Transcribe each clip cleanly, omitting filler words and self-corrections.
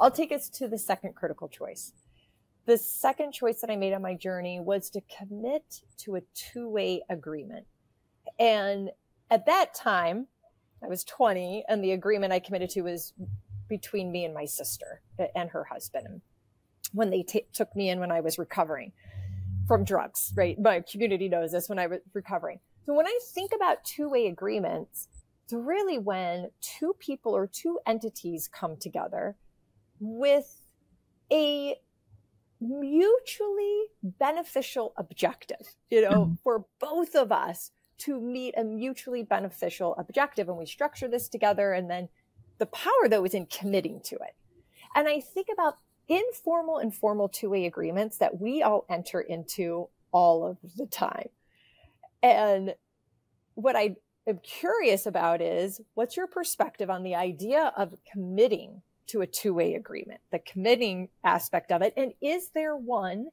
I'll take us to the second critical choice. The second choice that I made on my journey was to commit to a two-way agreement. And at that time, I was 20, and the agreement I committed to was between me and my sister and her husband. When they took me in when I was recovering from drugs, right? My community knows this, when I was recovering. So when I think about two-way agreements, it's really when two people or two entities come together with a mutually beneficial objective, for both of us to meet a mutually beneficial objective. And we structure this together. And then the power, though, is in committing to it. And I think about informal and formal two-way agreements that we all enter into all of the time. And what I am curious about is, what's your perspective on the idea of committing to a two-way agreement, the committing aspect of it? And is there one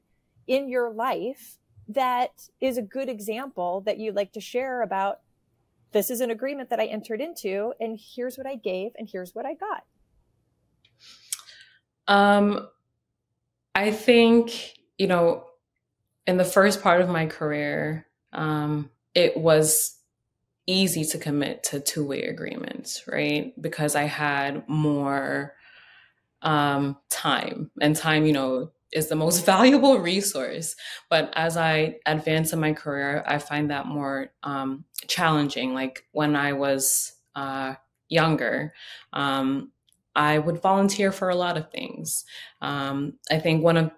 in your life that is a good example that you'd like to share about, this is an agreement that I entered into, and here's what I gave, and here's what I got? I think, in the first part of my career, it was easy to commit to two-way agreements, right? Because I had more time, and time, is the most valuable resource. But as I advance in my career, I find that more challenging. Like when I was younger, I would volunteer for a lot of things. I think one of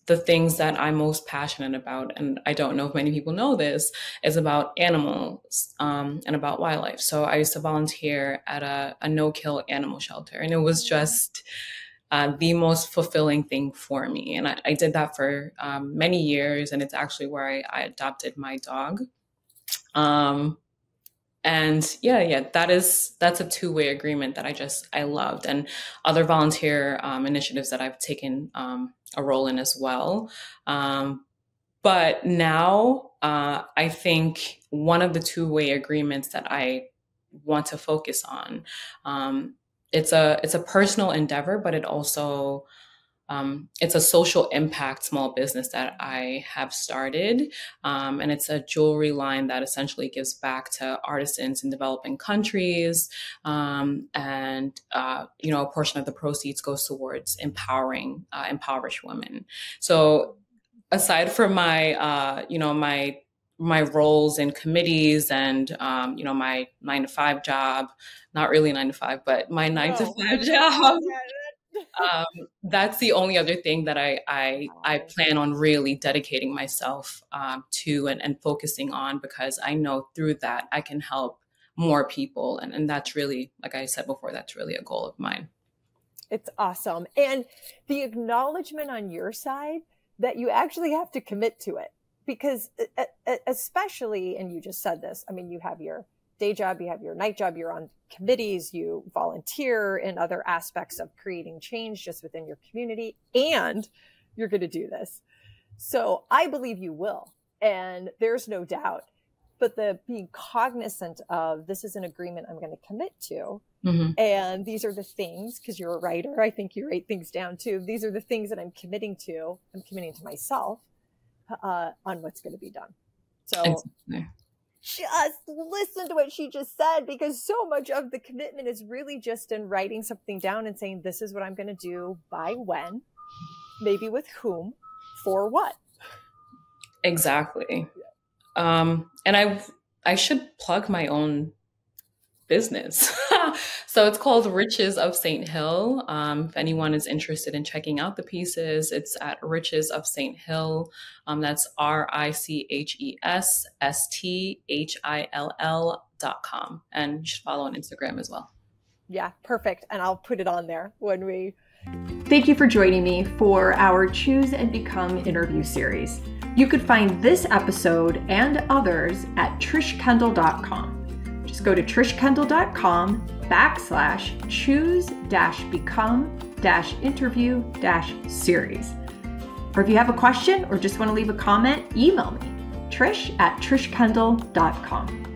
the things that I'm most passionate about, and I don't know if many people know this, is about animals and about wildlife. So I used to volunteer at a no-kill animal shelter, and it was just the most fulfilling thing for me. And I did that for many years, and it's actually where I adopted my dog. And that's a two-way agreement that I loved, and other volunteer initiatives that I've taken a role in as well. But now I think one of the two-way agreements that I want to focus on, it's a personal endeavor, but it also it's a social impact small business that I have started. And it's a jewelry line that essentially gives back to artisans in developing countries. And a portion of the proceeds goes towards empowering impoverished women. So aside from my roles in committees and, my 9-to-5 job, not really 9-to-5, but my 9-to-5 job. That's the only other thing that I plan on really dedicating myself to and focusing on, because I know through that I can help more people. And that's really, like I said before, that's really a goal of mine. It's awesome. And the acknowledgement on your side that you actually have to commit to it, because especially, and you just said this, I mean, you have your day job, you have your night job, you're on committees, you volunteer in other aspects of creating change just within your community, and you're going to do this. So I believe you will, and there's no doubt. But the being cognizant of, this is an agreement I'm going to commit to, and these are the things, because you're a writer, I think you write things down too. These are the things that I'm committing to. I'm committing to myself on what's going to be done. So. Exactly. Just listen to what she just said, because so much of the commitment is really just in writing something down and saying, this is what I'm going to do, by when, maybe with whom, for what. Exactly. And I should plug my own business. So it's called Riches of St. Hill. If anyone is interested in checking out the pieces, it's at Riches of St. Hill. That's RICHESSTHILL.com. And you should follow on Instagram as well. Yeah, perfect. And I'll put it on there when we... Thank you for joining me for our Choose and Become interview series. You could find this episode and others at trishkendall.com. Just go to trishkendall.com/choose-become-interview-series. Or if you have a question or just want to leave a comment, email me, trish@trishkendall.com.